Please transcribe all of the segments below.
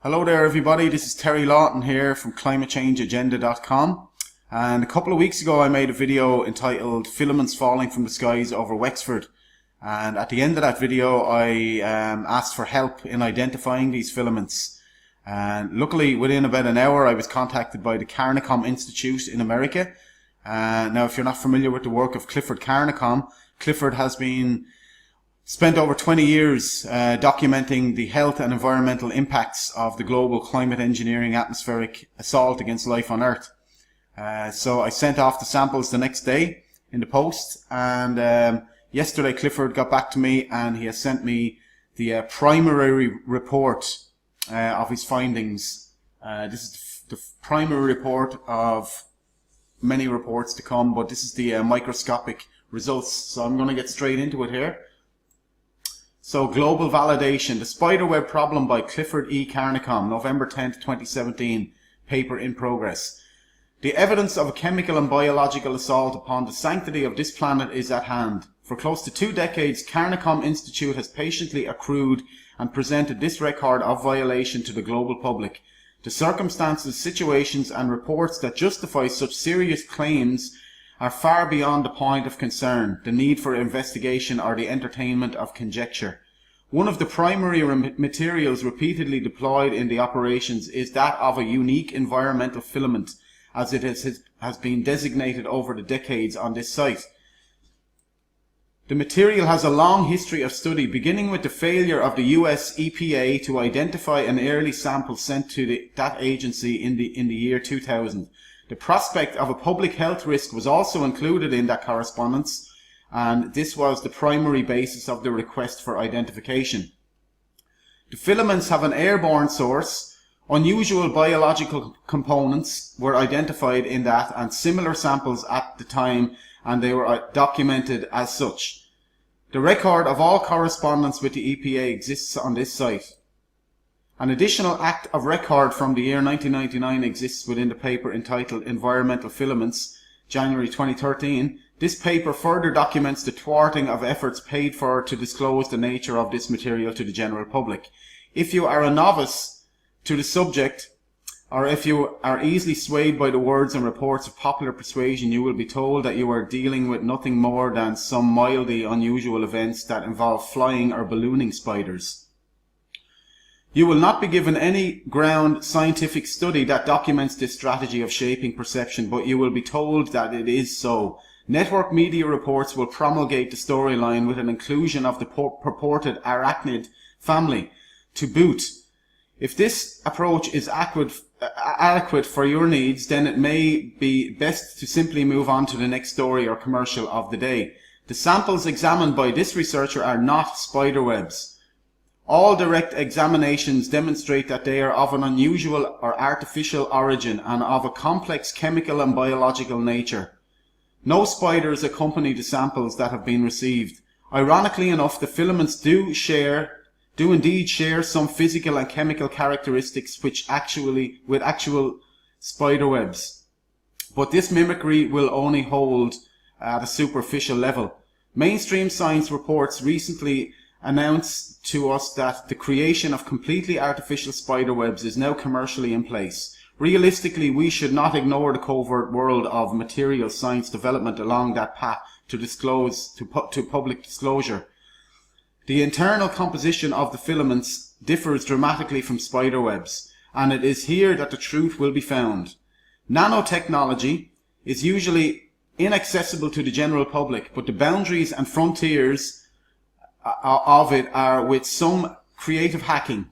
Hello there everybody, this is Terry Lawton here from 𝗦𝗵𝗿𝗃𝗃𝗵𝗃, and a couple of weeks ago I made a video entitled Filaments Falling from the Skies over Wexford, and at the end of that video I asked for help in identifying these filaments, and luckily within about an hour I was contacted by the 𝗏𝗃𝗃𝗃 Institute in America. Now if you're not familiar with the work of 𝗏𝗃𝗃𝗃𝗃, Clifford has spent over 20 years documenting the health and environmental impacts of the global climate engineering atmospheric assault against life on Earth. So I sent off the samples the next day in the post, and yesterday Clifford got back to me and he has sent me the primary report of his findings. This is the primary report of many reports to come, but this is the microscopic results. So I'm going to get straight into it here. So, global validation, the spiderweb problem by Clifford E. 𝗏𝗃𝗃𝗃, November 10th, 2017, paper in progress. The evidence of a chemical and biological assault upon the sanctity of this planet is at hand. For close to 2 decades, 𝗏𝗃𝗃𝗃 Institute has patiently accrued and presented this record of violation to the global public. The circumstances, situations and reports that justify such serious claims are far beyond the point of concern, the need for investigation or the entertainment of conjecture. One of the primary materials repeatedly deployed in the operations is that of a unique environmental filament, as it has been designated over the decades on this site. The material has a long history of study, beginning with the failure of the US EPA to identify an early sample sent to that agency in the year 2000. The prospect of a public health risk was also included in that correspondence, and this was the primary basis of the request for identification. The filaments have an airborne source. Unusual biological components were identified in that, and similar samples at the time, and they were documented as such. The record of all correspondence with the EPA exists on this site. An additional act of record from the year 1999 exists within the paper entitled Environmental Filaments, January 2013. This paper further documents the thwarting of efforts paid for to disclose the nature of this material to the general public. If you are a novice to the subject, or if you are easily swayed by the words and reports of popular persuasion, you will be told that you are dealing with nothing more than some mildly unusual events that involve flying or ballooning spiders. You will not be given any ground scientific study that documents this strategy of shaping perception, but you will be told that it is so. Network media reports will promulgate the storyline with an inclusion of the purported arachnid family to boot. If this approach is adequate for your needs, then it may be best to simply move on to the next story or commercial of the day. The samples examined by this researcher are not spiderwebs. All direct examinations demonstrate that they are of an unusual or artificial origin and of a complex chemical and biological nature. No spiders accompany the samples that have been received. Ironically enough, the filaments do indeed share some physical and chemical characteristics with actual spiderwebs. But this mimicry will only hold at a superficial level. Mainstream science reports recently announced to us that the creation of completely artificial spiderwebs is now commercially in place. Realistically, we should not ignore the covert world of material science development along that path to public disclosure. The internal composition of the filaments differs dramatically from spiderwebs, and it is here that the truth will be found. Nanotechnology is usually inaccessible to the general public, but the boundaries and frontiers of it are with some creative hacking.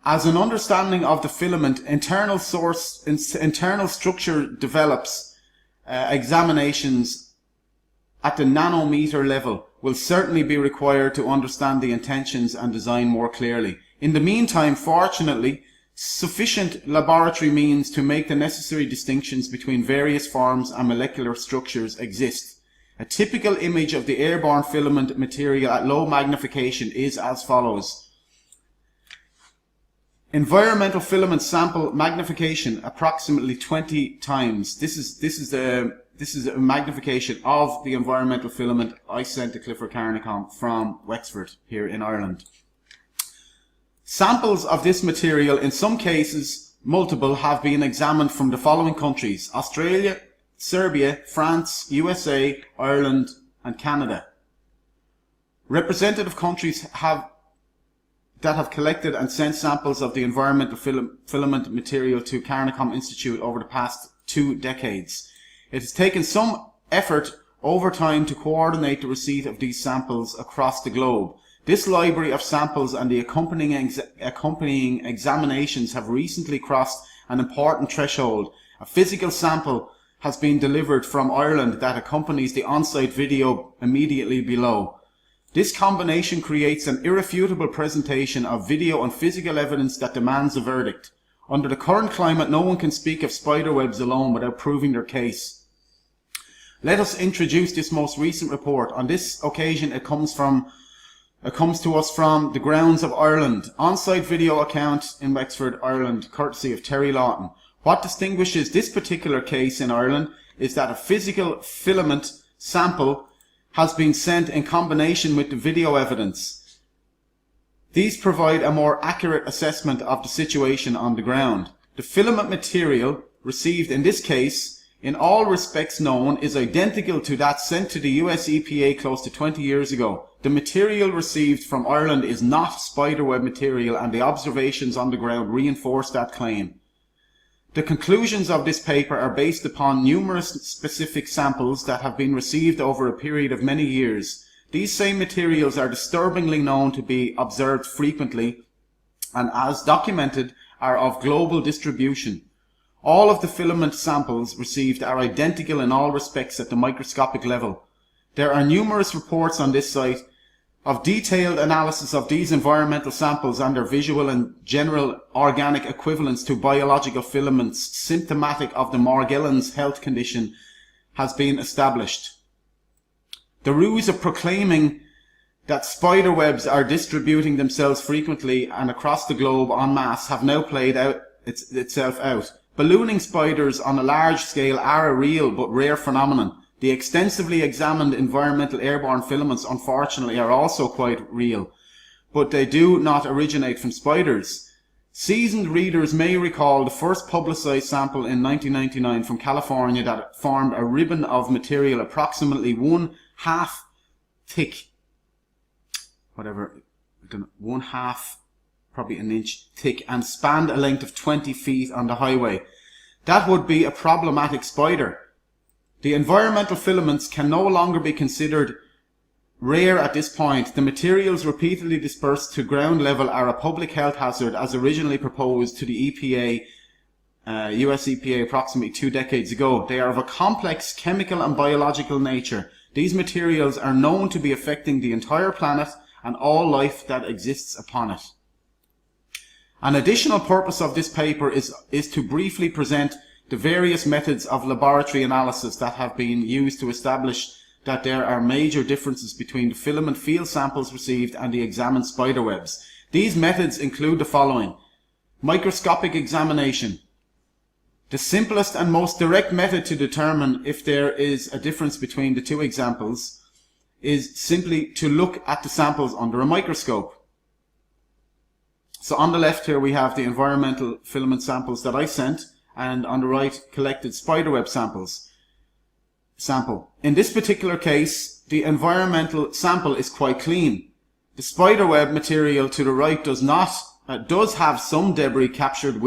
As an understanding of the filament, internal structure develops, examinations at the nanometer level will certainly be required to understand the intentions and design more clearly. In the meantime, fortunately, sufficient laboratory means to make the necessary distinctions between various forms and molecular structures exist. A typical image of the airborne filament material at low magnification is as follows. Environmental filament sample magnification approximately 20 times. This is a magnification of the environmental filament I sent to 𝗏𝗃𝗃𝗃𝗃 from Wexford here in Ireland. Samples of this material, in some cases multiple, have been examined from the following countries: Australia, Serbia, France, USA, Ireland and Canada. Representative countries that have collected and sent samples of the environmental filament material to 𝗏𝗏𝗃𝗃 Institute over the past 2 decades. It has taken some effort over time to coordinate the receipt of these samples across the globe. This library of samples and the accompanying examinations have recently crossed an important threshold. A physical sample has been delivered from Ireland that accompanies the on-site video immediately below. This combination creates an irrefutable presentation of video and physical evidence that demands a verdict. Under the current climate, no one can speak of spiderwebs alone without proving their case. Let us introduce this most recent report. On this occasion, it comes to us from the grounds of Ireland. On-site video account in Wexford, Ireland, courtesy of Terry Lawton. What distinguishes this particular case in Ireland is that a physical filament sample has been sent in combination with the video evidence. These provide a more accurate assessment of the situation on the ground. The filament material received in this case, in all respects known, is identical to that sent to the US EPA close to 20 years ago. The material received from Ireland is not spiderweb material, and the observations on the ground reinforce that claim. The conclusions of this paper are based upon numerous specific samples that have been received over a period of many years. These same materials are disturbingly known to be observed frequently and, as documented, are of global distribution. All of the filament samples received are identical in all respects at the microscopic level. There are numerous reports on this site of detailed analysis of these environmental samples and their visual and general organic equivalence to biological filaments symptomatic of the Morgellons health condition has been established. The ruse of proclaiming that spiderwebs are distributing themselves frequently and across the globe en masse have now played itself out. Ballooning spiders on a large scale are a real but rare phenomenon. The extensively examined environmental airborne filaments, unfortunately, are also quite real, but they do not originate from spiders. Seasoned readers may recall the first publicized sample in 1999 from California that formed a ribbon of material approximately 1/2 thick, probably an inch thick, and spanned a length of 20 feet on the highway. That would be a problematic spider. The environmental filaments can no longer be considered rare at this point. The materials repeatedly dispersed to ground level are a public health hazard as originally proposed to the EPA, US EPA, approximately 2 decades ago. They are of a complex chemical and biological nature. These materials are known to be affecting the entire planet and all life that exists upon it. An additional purpose of this paper is to briefly present the various methods of laboratory analysis that have been used to establish that there are major differences between the filament field samples received and the examined spiderwebs. These methods include the following: microscopic examination. The simplest and most direct method to determine if there is a difference between the two examples is simply to look at the samples under a microscope. So on the left here we have the environmental filament samples that I sent, and on the right collected spiderweb sample. In this particular case, the environmental sample is quite clean. The spiderweb material to the right does have some debris captured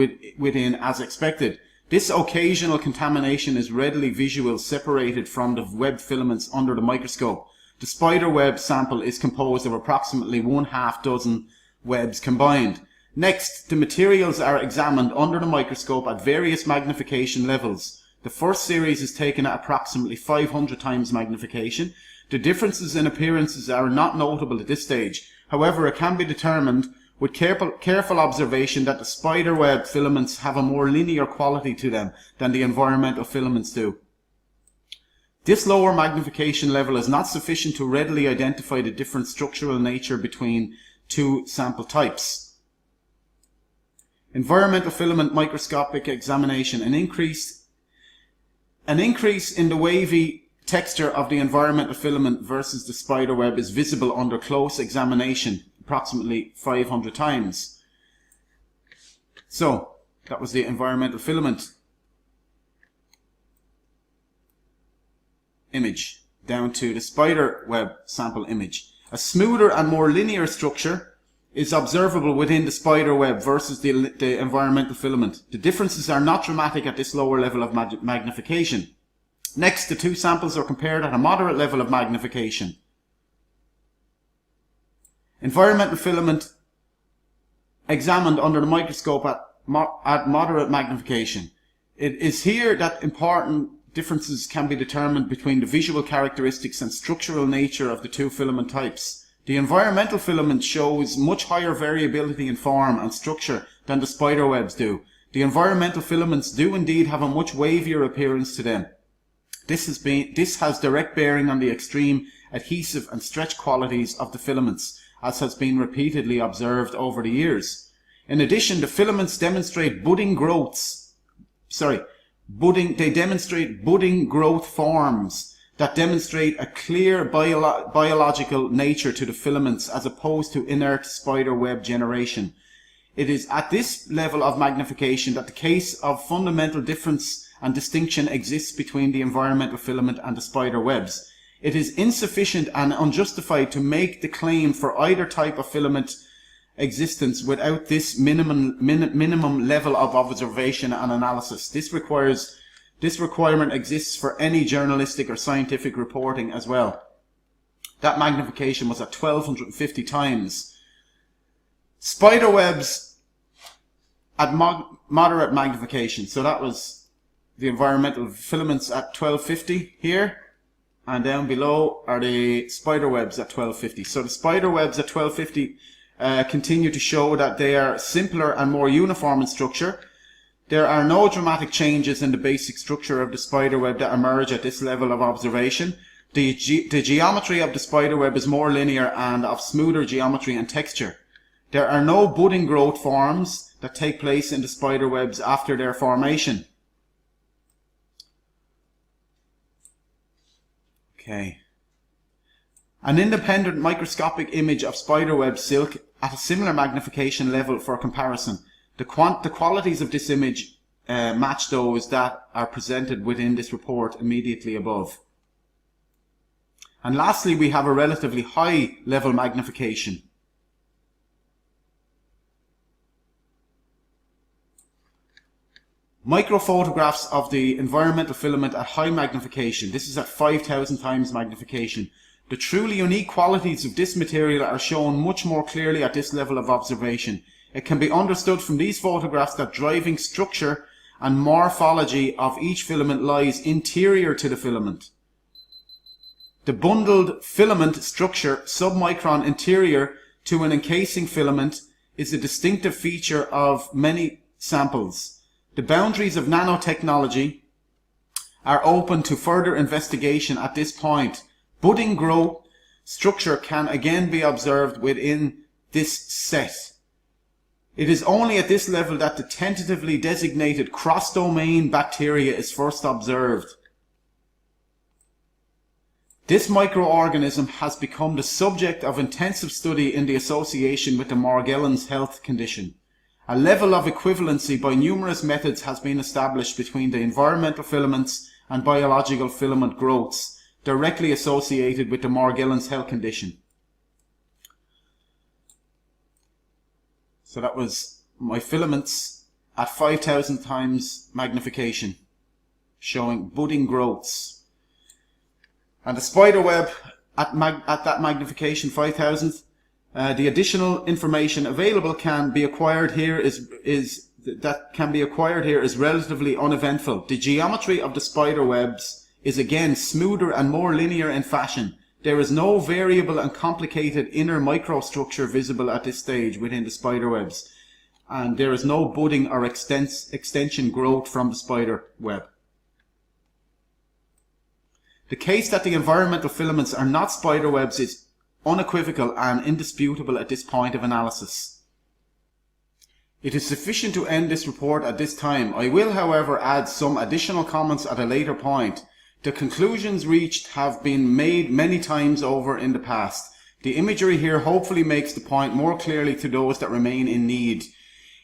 within as expected. This occasional contamination is readily visual, separated from the web filaments under the microscope. The spiderweb sample is composed of approximately 1/2 dozen webs combined. Next, the materials are examined under the microscope at various magnification levels. The first series is taken at approximately 500 times magnification. The differences in appearances are not notable at this stage. However, it can be determined with careful observation that the spiderweb filaments have a more linear quality to them than the environmental filaments do. This lower magnification level is not sufficient to readily identify the different structural nature between two sample types. Environmental filament microscopic examination. An increase in the wavy texture of the environmental filament versus the spiderweb is visible under close examination, approximately 500 times. So that was the environmental filament image down to the spider web sample image. A smoother and more linear structure is observable within the spider web versus the environmental filament. The differences are not dramatic at this lower level of magnification. Next, the two samples are compared at a moderate level of magnification. Environmental filament examined under the microscope at moderate magnification. It is here that important differences can be determined between the visual characteristics and structural nature of the two filament types. The environmental filament shows much higher variability in form and structure than the spider webs do. The environmental filaments do indeed have a much wavier appearance to them. This has direct bearing on the extreme adhesive and stretch qualities of the filaments, as has been repeatedly observed over the years. In addition, the filaments demonstrate budding growth forms that demonstrate a clear biological nature to the filaments as opposed to inert spider web generation. It is at this level of magnification that the case of fundamental difference and distinction exists between the environmental filament and the spider webs. It is insufficient and unjustified to make the claim for either type of filament existence without this minimum level of observation and analysis. This requirement exists for any journalistic or scientific reporting as well. That magnification was at 1250 times. Spider webs at moderate magnification. So that was the environmental filaments at 1250 here. And down below are the spider webs at 1250. So the spider webs at 1250 continue to show that they are simpler and more uniform in structure. There are no dramatic changes in the basic structure of the spider web that emerge at this level of observation. The geometry of the spider web is more linear and of smoother geometry and texture. There are no budding growth forms that take place in the spider webs after their formation. Okay. An independent microscopic image of spiderweb silk at a similar magnification level for comparison. The qualities of this image match those that are presented within this report immediately above. And lastly, we have a relatively high level magnification. Microphotographs of the environmental filament at high magnification. This is at 5,000 times magnification. The truly unique qualities of this material are shown much more clearly at this level of observation. It can be understood from these photographs that driving structure and morphology of each filament lies interior to the filament. The bundled filament structure, submicron interior to an encasing filament, is a distinctive feature of many samples. The boundaries of nanotechnology are open to further investigation at this point. Budding growth structure can again be observed within this set. It is only at this level that the tentatively designated cross-domain bacteria is first observed. This microorganism has become the subject of intensive study in the association with the Morgellons health condition. A level of equivalency by numerous methods has been established between the environmental filaments and biological filament growths directly associated with the Morgellons health condition. So that was my filaments at 5,000 times magnification, showing budding growths. And the spider web at that magnification 5,000, the additional information available can be acquired here is relatively uneventful. The geometry of the spider webs is again smoother and more linear in fashion. There is no variable and complicated inner microstructure visible at this stage within the spider webs, and there is no budding or extension growth from the spider web. The case that the environmental filaments are not spider webs is unequivocal and indisputable at this point of analysis. It is sufficient to end this report at this time. I will, however, add some additional comments at a later point. The conclusions reached have been made many times over in the past. The imagery here hopefully makes the point more clearly to those that remain in need.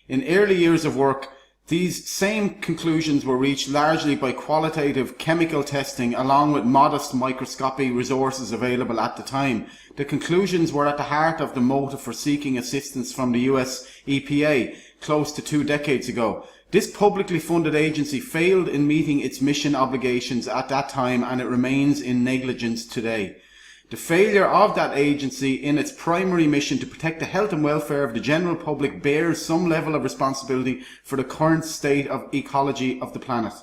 In early years of work, these same conclusions were reached largely by qualitative chemical testing along with modest microscopic resources available at the time. The conclusions were at the heart of the motive for seeking assistance from the US EPA close to 2 decades ago. This publicly funded agency failed in meeting its mission obligations at that time, and it remains in negligence today. The failure of that agency in its primary mission to protect the health and welfare of the general public bears some level of responsibility for the current state of ecology of the planet.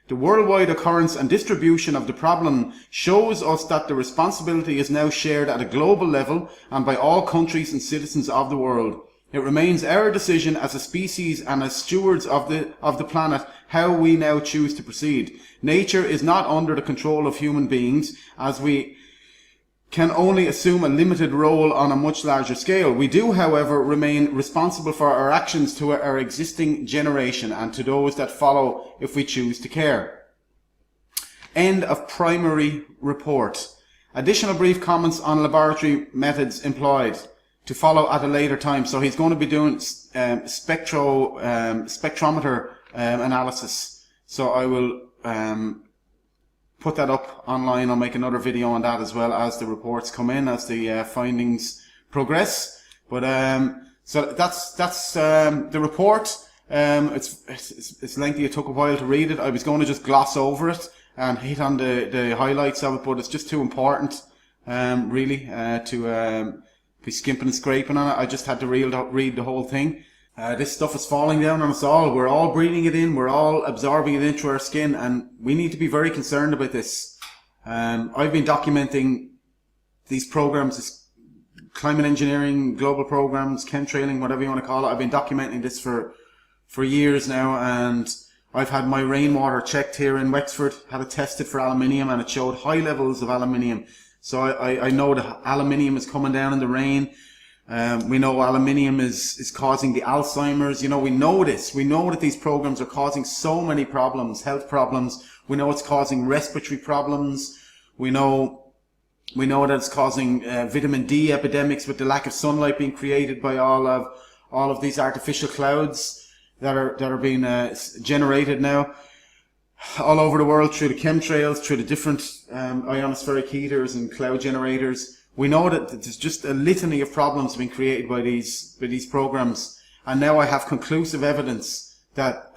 The worldwide occurrence and distribution of the problem shows us that the responsibility is now shared at a global level and by all countries and citizens of the world. It remains our decision as a species and as stewards of the planet how we now choose to proceed. Nature is not under the control of human beings, as we can only assume a limited role on a much larger scale. We do, however, remain responsible for our actions to our existing generation and to those that follow if we choose to care. End of primary report. Additional brief comments on laboratory methods employed to follow at a later time. So he's going to be doing spectrometer analysis. So I will put that up online. I'll make another video on that as well as the reports come in, as the findings progress. But so that's the report. It's lengthy. It took a while to read it. I was going to just gloss over it and hit on the highlights of it, but it's just too important, really, to be skimping and scraping on it. I just had to read the whole thing. This stuff is falling down on us all. We're all breathing it in. We're all absorbing it into our skin, and we need to be very concerned about this. I've been documenting these programs, this climate engineering, global programs, chemtrailing, whatever you want to call it. I've been documenting this for years now, and I've had my rainwater checked here in Wexford, had it tested for aluminium, and it showed high levels of aluminium. So I know that aluminium is coming down in the rain. We know aluminium is causing the Alzheimer's. You know, we know this. We know that these programs are causing so many problems, health problems. We know it's causing respiratory problems. We know that it's causing vitamin D epidemics with the lack of sunlight being created by all of these artificial clouds that are being generated now all over the world through the chemtrails, through the different ionospheric heaters and cloud generators. We know that there's just a litany of problems being created by these programs, and now I have conclusive evidence that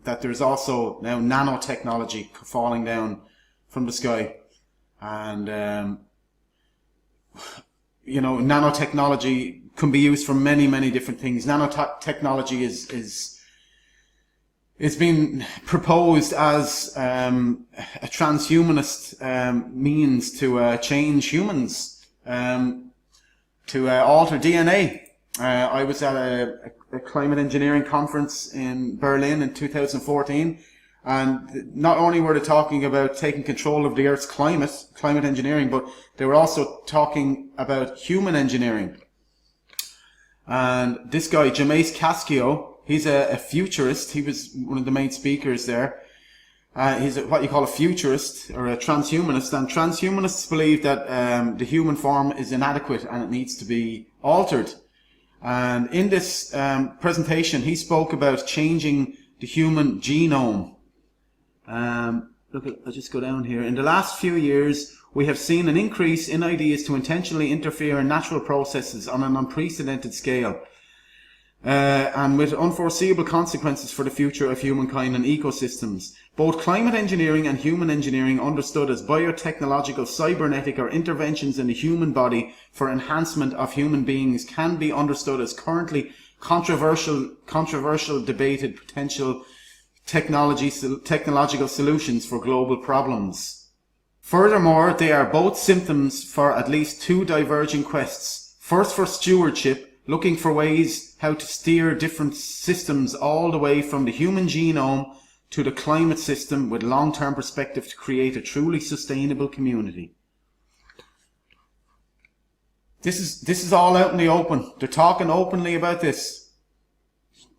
there's also now nanotechnology falling down from the sky, and you know, nanotechnology can be used for many different things. Nanotechnology it's been proposed as a transhumanist means to change humans, to alter DNA. I was at a climate engineering conference in Berlin in 2014, and not only were they talking about taking control of the Earth's climate engineering, but they were also talking about human engineering. And this guy, 𝗦𝗵𝗿𝗄𝗍𝗍, he's a futurist. He was one of the main speakers there. He's what you call a futurist or a transhumanist, and transhumanists believe that the human form is inadequate and it needs to be altered. And in this presentation, he spoke about changing the human genome. Look, I'll just go down here. In the last few years, we have seen an increase in ideas to intentionally interfere in natural processes on an unprecedented scale. And with unforeseeable consequences for the future of humankind and ecosystems. Both climate engineering and human engineering, understood as biotechnological, cybernetic or interventions in the human body for enhancement of human beings, can be understood as currently controversial debated potential technological solutions for global problems. Furthermore, they are both symptoms for at least two diverging quests. First, for stewardship, looking for ways how to steer different systems all the way from the human genome to the climate system with long-term perspective to create a truly sustainable community. This is all out in the open. They're talking openly about this.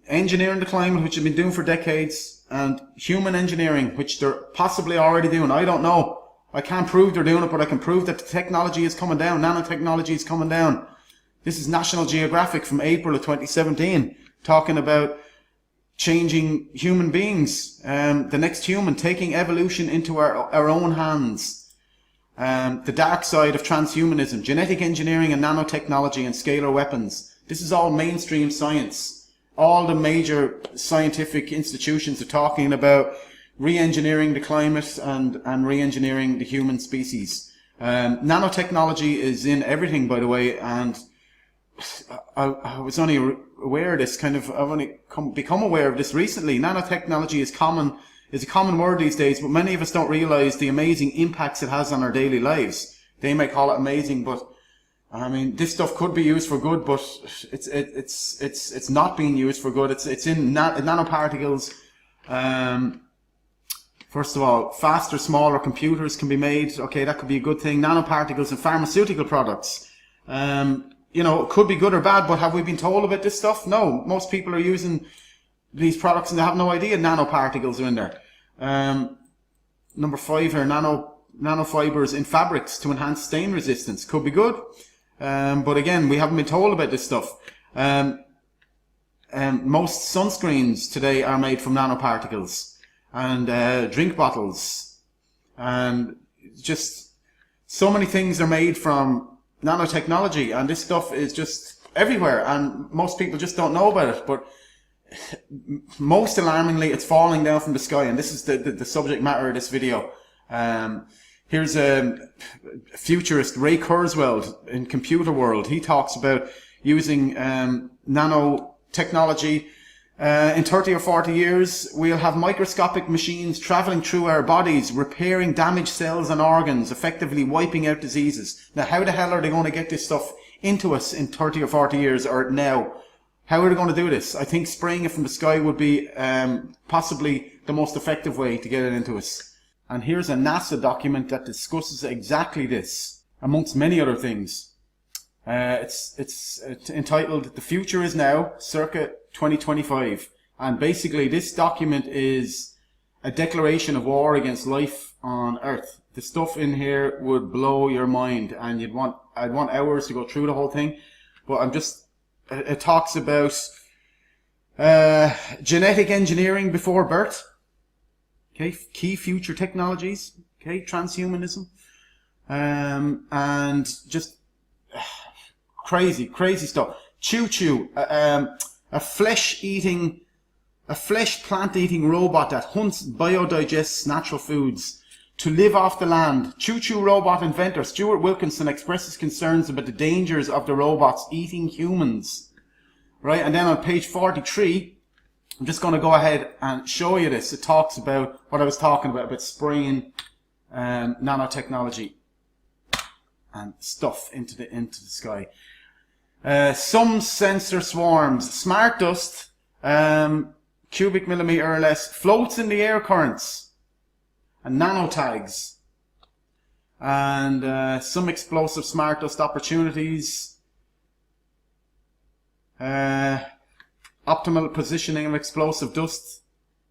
Engineering the climate, which they've been doing for decades, and human engineering, which they're possibly already doing. I don't know. I can't prove they're doing it, but I can prove that the technology is coming down. Nanotechnology is coming down. This is National Geographic from April of 2017. talking about changing human beings, the next human, taking evolution into our own hands. The dark side of transhumanism, genetic engineering and nanotechnology and scalar weapons. This is all mainstream science. All the major scientific institutions are talking about re-engineering the climate and re-engineering the human species. Nanotechnology is in everything, by the way, and I was only aware of this, I've only become aware of this recently. Nanotechnology is a common word these days, but many of us don't realize the amazing impacts it has on our daily lives. They may call it amazing, but I mean, this stuff could be used for good, but it's not being used for good. It's in nanoparticles. First of all, faster, smaller computers can be made. Okay, that could be a good thing. Nanoparticles in pharmaceutical products. You know, it could be good or bad, but have we been told about this stuff? No. Most people are using these products and they have no idea nanoparticles are in there. Number 5 here, nanofibers in fabrics to enhance stain resistance. Could be good. But again, we haven't been told about this stuff. Most sunscreens today are made from nanoparticles, and drink bottles, and just so many things are made from nanotechnology, and this stuff is just everywhere, and most people just don't know about it. But most alarmingly, it's falling down from the sky, and this is the subject matter of this video. Here's a futurist, Ray Kurzweil, in Computer World. He talks about using nanotechnology. In 30 or 40 years, we'll have microscopic machines traveling through our bodies, repairing damaged cells and organs, effectively wiping out diseases. Now, how the hell are they going to get this stuff into us in 30 or 40 years, or now? How are they going to do this? I think spraying it from the sky would be possibly the most effective way to get it into us. And here's a NASA document that discusses exactly this, amongst many other things. It's entitled "The Future Is Now, circa 2025." And basically this document is a declaration of war against life on Earth. The stuff in here would blow your mind, and I'd want hours to go through the whole thing, but it talks about genetic engineering before birth. Okay, key future technologies. Okay, transhumanism, and just crazy stuff. Choo-choo, a flesh plant-eating robot that hunts, biodigests natural foods to live off the land. Choo-choo robot inventor Stuart Wilkinson expresses concerns about the dangers of the robots eating humans. Right, and then on page 43, I'm just going to go ahead and show you this. It talks about what I was talking about spraying nanotechnology and stuff into the sky. Some sensor swarms, smart dust, cubic millimeter or less, floats in the air currents, and nanotags, and some explosive smart dust opportunities. Optimal positioning of explosive dust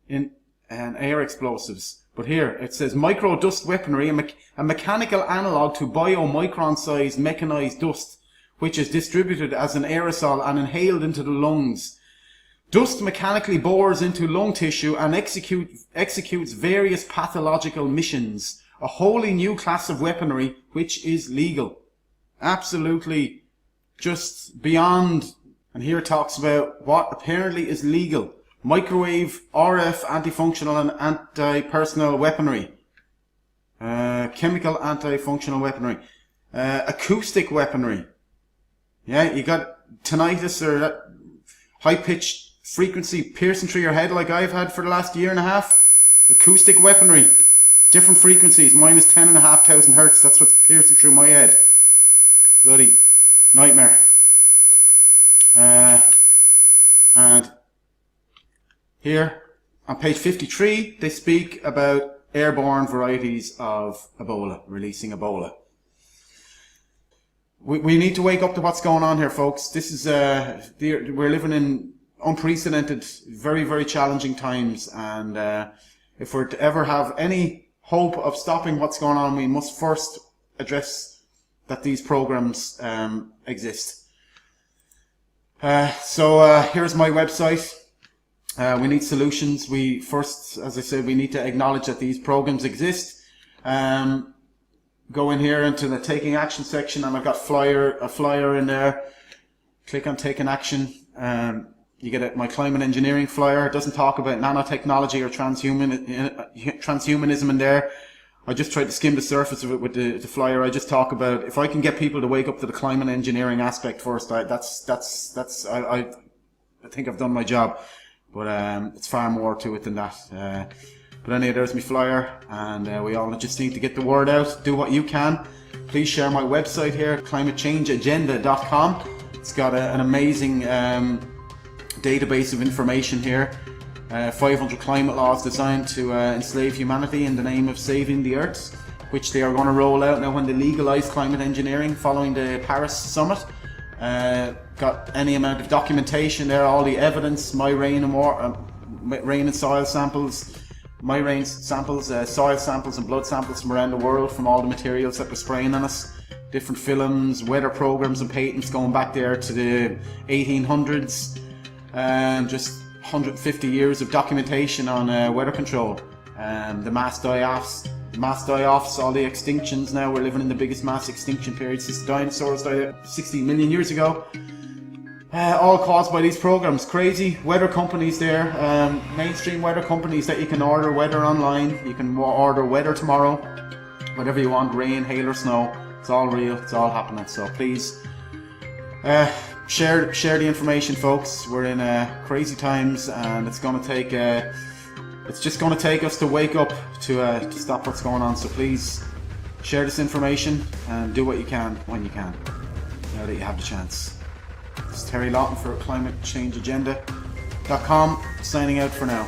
in air explosives. But here it says micro dust weaponry, a mechanical analog to biomicron-sized mechanized dust, which is distributed as an aerosol and inhaled into the lungs. Dust mechanically bores into lung tissue and executes various pathological missions. A wholly new class of weaponry which is legal. Absolutely just beyond. And here it talks about what apparently is legal. Microwave, RF, anti-functional and anti-personnel weaponry. Chemical anti-functional weaponry. Acoustic weaponry. Yeah, you got tinnitus or that high-pitched frequency piercing through your head like I've had for the last year and a half. Acoustic weaponry. Different frequencies. Mine is 10,500 hertz. That's what's piercing through my head. Bloody nightmare. And here on page 53 they speak about airborne varieties of Ebola, releasing Ebola. We need to wake up to what's going on here, folks. This is we're living in unprecedented, very, very challenging times, and if we're to ever have any hope of stopping what's going on, we must first address that these programs exist. Here's my website. We need solutions. We first, as I said, we need to acknowledge that these programs exist. Go in here into the taking action section, and I've got a flyer in there. Click on taking action. You get my climate engineering flyer. It doesn't talk about nanotechnology or transhumanism in there. I just tried to skim the surface of it with the flyer. I just talk about, if I can get people to wake up to the climate engineering aspect first, I think I've done my job. But it's far more to it than that. But anyway, there's my flyer, and we all just need to get the word out. Do what you can. Please share my website here, 𝗦𝗵𝗿𝗃𝗵𝗿.com. It's got an amazing database of information here. 500 climate laws designed to enslave humanity in the name of saving the Earth, which they are going to roll out now when they legalise climate engineering following the Paris summit. Got any amount of documentation there, all the evidence, rain and soil samples, soil samples and blood samples from around the world, from all the materials that were spraying on us, different films, weather programs and patents going back there to the 1800s, just 150 years of documentation on weather control, the mass die-offs, all the extinctions. Now we're living in the biggest mass extinction period since the dinosaurs died 60 million years ago. All caused by these programs. Crazy weather companies there, mainstream weather companies that you can order weather online. You can order weather tomorrow, whatever you want, rain, hail or snow. It's all real, it's all happening. So please share the information, folks. We're in crazy times, and it's going to take it's just going to take us to wake up to stop what's going on. So please share this information and do what you can when you can, now that you have the chance. This is Terry Lawton for 𝗦𝗵𝗿𝗃𝗵𝗿𝗿.com, signing out for now.